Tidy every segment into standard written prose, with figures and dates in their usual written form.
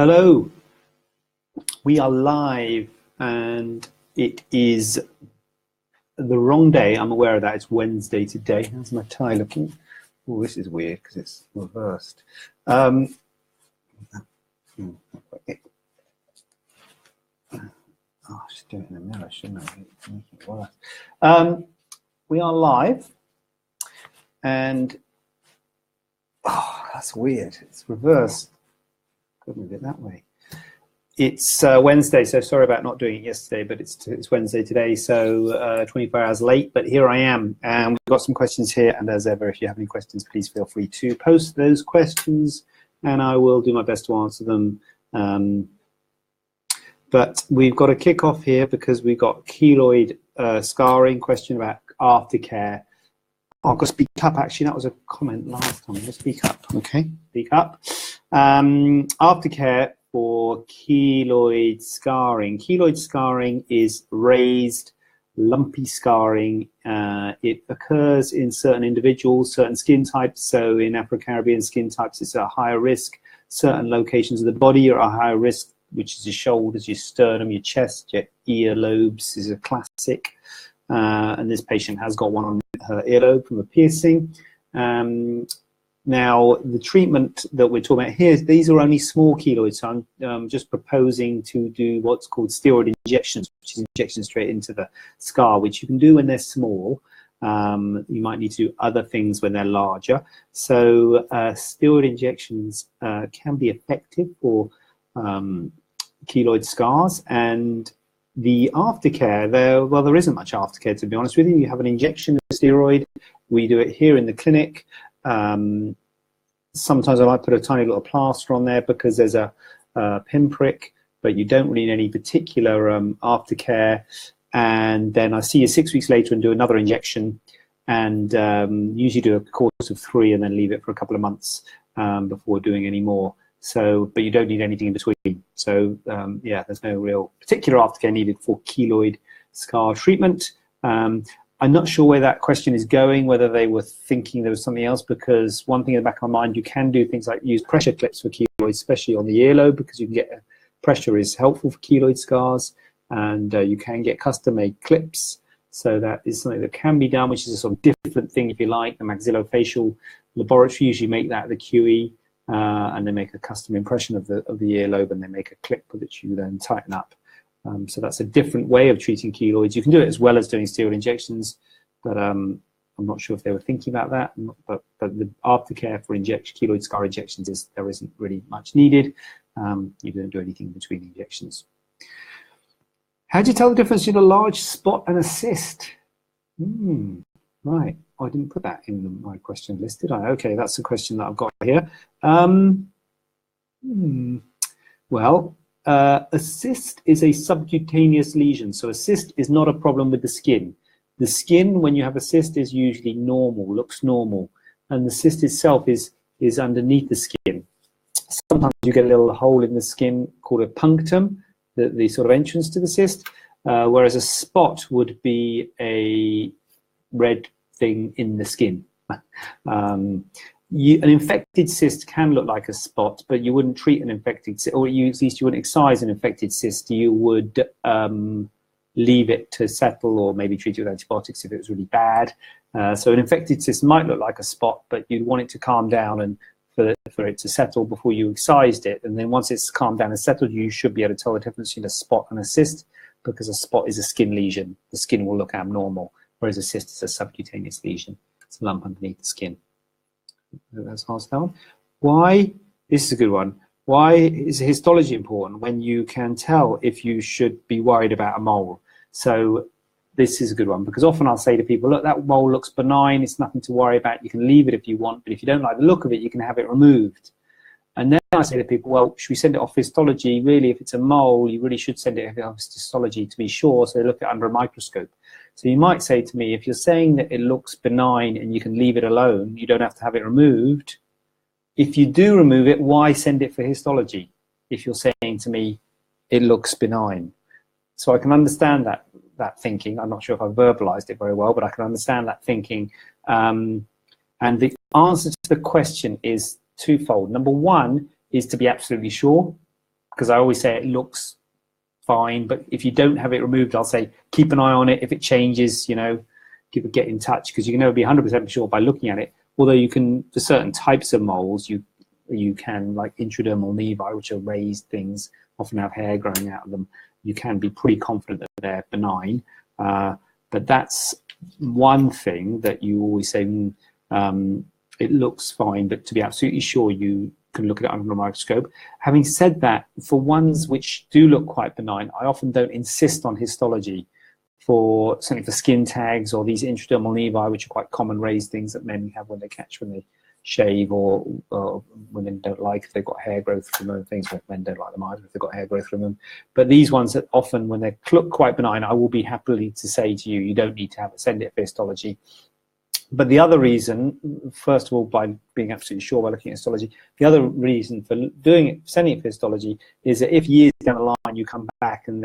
Hello, we are live and it is the wrong day. I'm aware of that. It's Wednesday today. How's my tie looking? Oh, this is weird because it's reversed. Oh, I should do it in the mirror, shouldn't I? Make it worse. We are live and that's weird. It's reversed. Couldn't move it that way. It's Wednesday, so sorry about not doing it yesterday, but it's Wednesday today, so 24 hours late, but here I am. And we've got some questions here, and as ever, if you have any questions, please feel free to post those questions, and I will do my best to answer them. But we've got a kick-off here because we've got keloid scarring, question about aftercare. Oh, I've got to speak up, actually. That was a comment last time. Let's speak up, okay? Speak up. Aftercare for keloid scarring. Keloid scarring is raised, lumpy scarring. It occurs in certain individuals, certain skin types. So in Afro-Caribbean skin types, it's at a higher risk. Certain locations of the body are at a higher risk, which is your shoulders, your sternum, your chest, your earlobes is a classic. And this patient has got one on her earlobe from a piercing. Now, the treatment that we're talking about here, these are only small keloids, so I'm just proposing to do what's called steroid injections, which is injections straight into the scar, which you can do when they're small. You might need to do other things when they're larger. So steroid injections can be effective for keloid scars, and the aftercare, there isn't much aftercare, to be honest with you. You have an injection of steroid. We do it here in the clinic. Sometimes I might put a tiny little plaster on there because there's a pinprick, but you don't really need any particular aftercare. And then I see you 6 weeks later and do another injection, and usually do a course of 3 and then leave it for a couple of months before doing any more. So, but you don't need anything in between. So yeah, there's no real particular aftercare needed for keloid scar treatment. I'm not sure where that question is going, whether they were thinking there was something else, because one thing in the back of my mind, you can do things like use pressure clips for keloids, especially on the earlobe, because you can get pressure is helpful for keloid scars, and you can get custom-made clips. So that is something that can be done, which is a sort of different thing, if you like. The maxillofacial laboratory usually make that the QE, and they make a custom impression of the earlobe, and they make a clip that you then tighten up. So that's a different way of treating keloids. You can do it as well as doing steroid injections, but I'm not sure if they were thinking about that. But the aftercare for keloid scar injections is there isn't really much needed. You don't do anything between injections. How do you tell the difference between a large spot and a cyst? Right. Oh, I didn't put that in my question list, did I? Okay, that's the question that I've got here. Well, a cyst is a subcutaneous lesion. So a cyst is not a problem with the skin. The skin, when you have a cyst, is usually normal, looks normal. And the cyst itself is underneath the skin. Sometimes you get a little hole in the skin called a punctum, the sort of entrance to the cyst, whereas a spot would be a red thing in the skin. An infected cyst can look like a spot, but you wouldn't treat an infected cyst, or at least you wouldn't excise an infected cyst. You would leave it to settle, or maybe treat it with antibiotics if it was really bad. So an infected cyst might look like a spot, but you'd want it to calm down and for it to settle before you excised it. And then once it's calmed down and settled, you should be able to tell the difference between a spot and a cyst, because a spot is a skin lesion. The skin will look abnormal, whereas a cyst is a subcutaneous lesion. It's a lump underneath the skin. That's asked down. Why, this is a good one, why is histology important when you can tell if you should be worried about a mole? So this is a good one, because often I'll say to people, look, that mole looks benign, it's nothing to worry about, you can leave it if you want, but if you don't like the look of it, you can have it removed. And then I say to people, well, should we send it off histology? Really, if it's a mole, you really should send it off histology to be sure, so they look at it under a microscope. So you might say to me, if you're saying that it looks benign and you can leave it alone, you don't have to have it removed. If you do remove it, why send it for histology? If you're saying to me, it looks benign. So I can understand that thinking. I'm not sure if I verbalized it very well, but I can understand that thinking. And the answer to the question is twofold. Number one is to be absolutely sure. because I always say it looks fine, but if you don't have it removed, I'll say keep an eye on it. If it changes, you know, get in touch, because you can never be 100% sure by looking at it. Although you can, for certain types of moles, you can, like intradermal nevi, which are raised things, often have hair growing out of them. You can be pretty confident that they're benign. But that's one thing that you always say, it looks fine, but to be absolutely sure, you can look at it under a microscope. Having said that, for ones which do look quite benign, I often don't insist on histology certainly for skin tags or these intradermal nevi, which are quite common raised things that men have when they shave, or women don't like if they've got hair growth from them, things that men don't like them either if they've got hair growth from them. But these ones that often, when they look quite benign, I will be happily to say to you, you don't need to send it for histology. But the other reason, first of all, by being absolutely sure by looking at histology, the other reason for sending it for histology is that if years down the line you come back and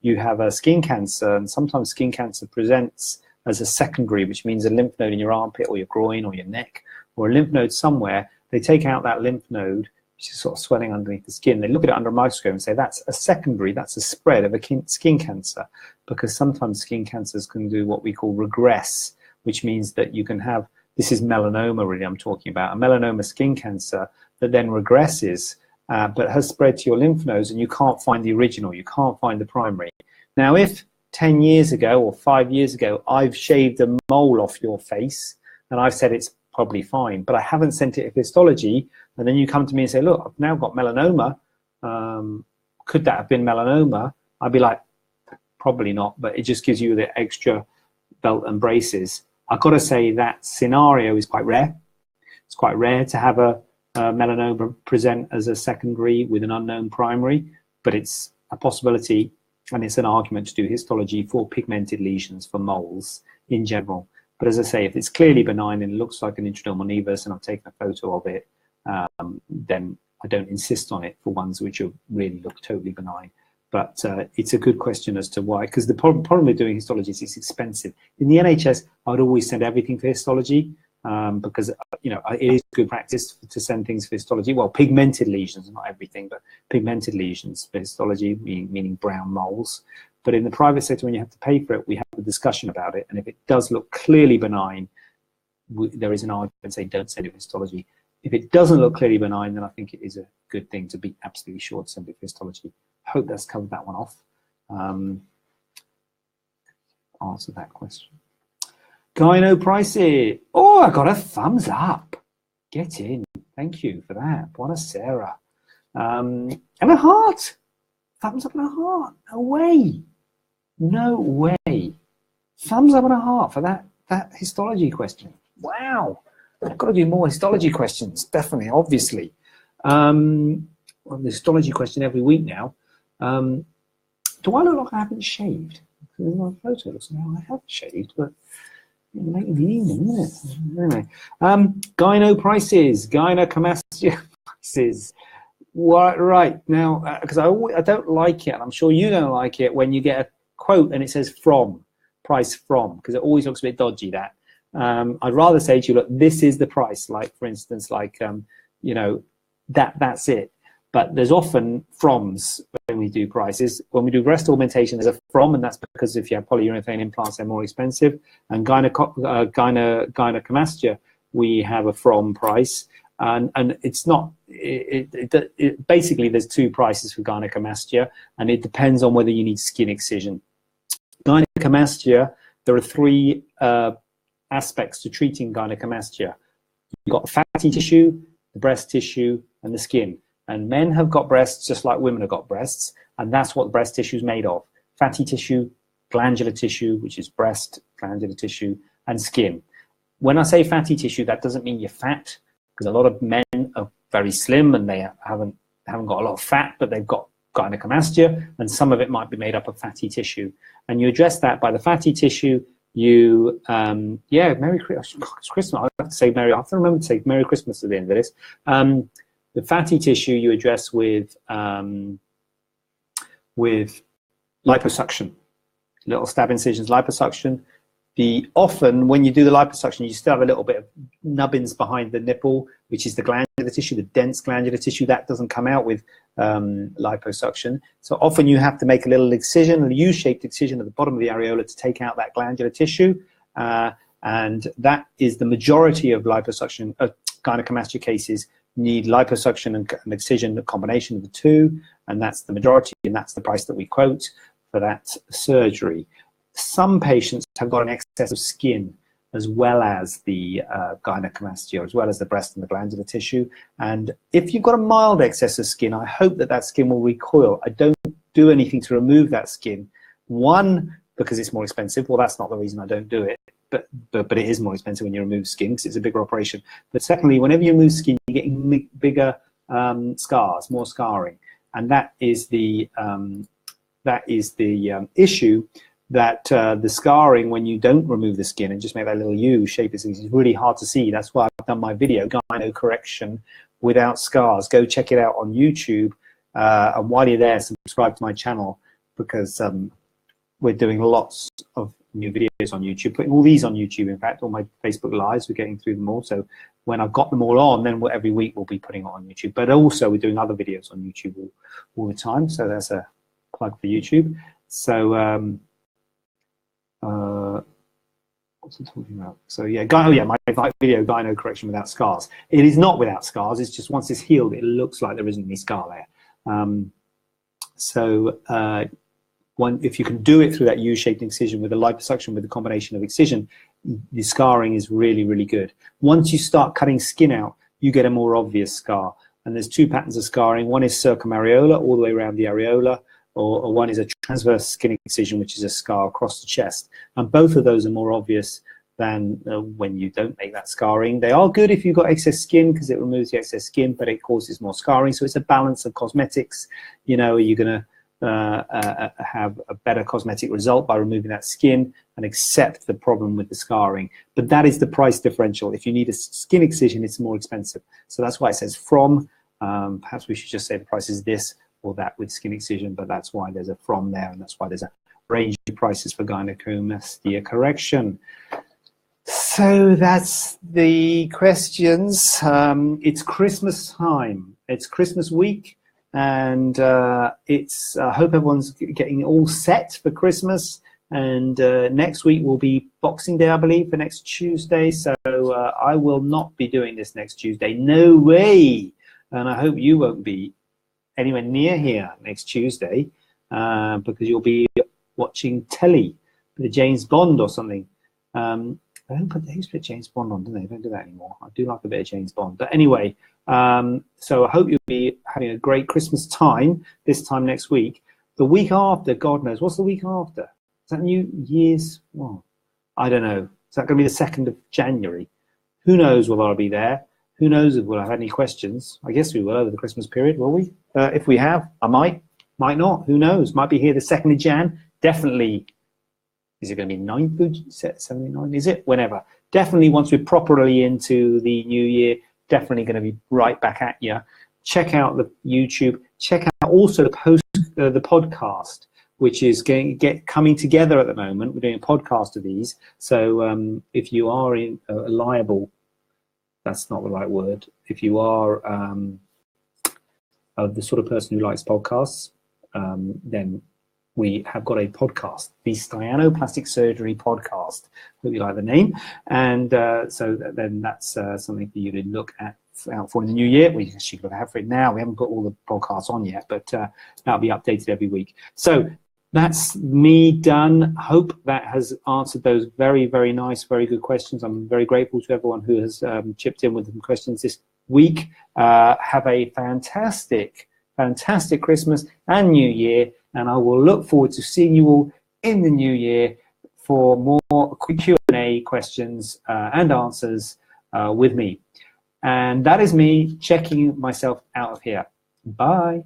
you have a skin cancer, and sometimes skin cancer presents as a secondary, which means a lymph node in your armpit or your groin or your neck, or a lymph node somewhere, they take out that lymph node, which is sort of swelling underneath the skin. They look at it under a microscope and say that's a secondary, that's a spread of a skin cancer, because sometimes skin cancers can do what we call regress, which means that you can have, this is melanoma really I'm talking about, a melanoma skin cancer that then regresses, but has spread to your lymph nodes, and you can't find the original, you can't find the primary. Now, if 10 years ago or 5 years ago, I've shaved a mole off your face, and I've said it's probably fine, but I haven't sent it to histology, and then you come to me and say, look, I've now got melanoma, could that have been melanoma? I'd be like, probably not, but it just gives you the extra belt and braces. I've got to say that scenario is quite rare. It's quite rare to have a melanoma present as a secondary with an unknown primary, but it's a possibility, and it's an argument to do histology for pigmented lesions for moles in general. But as I say, if it's clearly benign and it looks like an intradermal nevus and I've taken a photo of it, then I don't insist on it for ones which really look totally benign. But it's a good question as to why, because the problem with doing histology is it's expensive. In the NHS, I would always send everything for histology, because you know it is good practice to send things for histology. Well, pigmented lesions, not everything, but pigmented lesions for histology, meaning brown moles. But in the private sector, when you have to pay for it, we have a discussion about it. And if it does look clearly benign, there is an argument saying don't send it for histology. If it doesn't look clearly benign, then I think it is a good thing to be absolutely sure to send it for histology. Hope that's covered that one off. Answer that question. Gyno prices. Oh, I got a thumbs up. Get in. Thank you for that. Buona Sarah. And a heart. Thumbs up and a heart. No way. No way. Thumbs up and a heart for that histology question. Wow. I've got to do more histology questions. Definitely, obviously. Well, the histology question every week now. Do I look like I haven't shaved? Because in my photo looks like I have shaved, but it makes me lean, isn't it? Anyway, gyno prices, gynaecomastia prices. What, right now, because I don't like it, and I'm sure you don't like it when you get a quote and it says from, price from, because it always looks a bit dodgy. That I'd rather say to you, look, this is the price. Like for instance, like you know, that's it. But there's often froms when we do prices. When we do breast augmentation, there's a from, and that's because if you have polyurethane implants, they're more expensive. And gynaecomastia, we have a from price. And it's not, basically there's two prices for gynaecomastia, and it depends on whether you need skin excision. Gynaecomastia, there are three aspects to treating gynaecomastia. You've got fatty tissue, the breast tissue, and the skin. And men have got breasts just like women have got breasts, and that's what the breast tissue is made of. Fatty tissue, glandular tissue, which is breast, glandular tissue, and skin. When I say fatty tissue, that doesn't mean you're fat, because a lot of men are very slim and they haven't got a lot of fat, but they've got gynaecomastia, and some of it might be made up of fatty tissue. And you address that by the fatty tissue. You, Merry Christmas. I have to say I have to remember to say Merry Christmas at the end of this. The fatty tissue you address with liposuction, little stab incisions, liposuction. Often when you do the liposuction, you still have a little bit of nubbins behind the nipple, which is the glandular tissue, the dense glandular tissue. That doesn't come out with liposuction. So often you have to make a little excision, a U-shaped excision at the bottom of the areola to take out that glandular tissue. And that is the majority of liposuction, gynaecomastia cases need liposuction and excision, a combination of the two, and that's the majority, and that's the price that we quote for that surgery. Some patients have got an excess of skin as well as the gynaecomastia, as well as the breast and the glandular tissue. And if you've got a mild excess of skin, I hope that that skin will recoil. I don't do anything to remove that skin. One, because it's more expensive. Well, that's not the reason I don't do it. But it is more expensive when you remove skin because it's a bigger operation. But secondly, whenever you remove skin, you're getting bigger scars, more scarring. And that is the issue. That the scarring, when you don't remove the skin and just make that little U shape, is really hard to see. That's why I've done my video, Gyno Correction Without Scars. Go check it out on YouTube. And while you're there, subscribe to my channel, because we're doing lots of new videos on YouTube, putting all these on YouTube. In fact, all my Facebook Lives, we're getting through them all. So when I've got them all on, then every week we'll be putting it on YouTube. But also we're doing other videos on YouTube all the time. So that's a plug for YouTube. So what's I talking about? So yeah, my video, Gyno Correction Without Scars. It is not without scars. It's just once it's healed, it looks like there isn't any scar there. If you can do it through that U-shaped excision with a liposuction with a combination of excision, the scarring is really, really good. Once you start cutting skin out, you get a more obvious scar. And there's two patterns of scarring. One is circumareola, all the way around the areola, or one is a transverse skin excision, which is a scar across the chest. And both of those are more obvious than when you don't make that scarring. They are good if you've got excess skin, because it removes the excess skin, but it causes more scarring. So it's a balance of cosmetics. You know, are you going to have a better cosmetic result by removing that skin and accept the problem with the scarring? But that is the price differential. If you need a skin excision, it's more expensive. So that's why it says from. Perhaps we should just say the price is this or that with skin excision, but that's why there's a from there, and that's why there's a range of prices for gynaecomastia correction. So that's the questions. It's Christmas time. It's Christmas week, and I hope everyone's getting all set for Christmas. And next week will be Boxing Day, I believe, for next Tuesday. So I will not be doing this next Tuesday. No way. And I hope you won't be anywhere near here next Tuesday, because you'll be watching telly, the James Bond or something. They used to put James Bond on, didn't they? They don't do that anymore. I do like a bit of James Bond. But anyway, so I hope you'll be having a great Christmas time this time next week. The week after, God knows. What's the week after? Is that New Year's? Well, I don't know. Is that going to be the 2nd of January? Who knows whether I'll be there? Who knows if we'll have any questions? I guess we will over the Christmas period, will we? If we have, I might not. Who knows? Might be here the 2nd of Jan. Definitely. Is it going to be 9th of 79? Is it? Whenever. Definitely once we're properly into the new year, definitely going to be right back at you. Check out the YouTube. Check out also the podcast, which is coming together at the moment. We're doing a podcast of these. So if you are liable, that's not the right word. If you are the sort of person who likes podcasts, then we have got a podcast, the Gynaeplastic Surgery Podcast. Hope you like the name. And so then that's something for you to look out for in the new year. We should look out for it now. We haven't put all the podcasts on yet, but that'll be updated every week. So that's me done. Hope that has answered those very, very nice, very good questions. I'm very grateful to everyone who has chipped in with some questions this week. Have a fantastic, fantastic Christmas and New Year, and I will look forward to seeing you all in the new year for more Q&A questions and answers with me. And that is me checking myself out of here. Bye.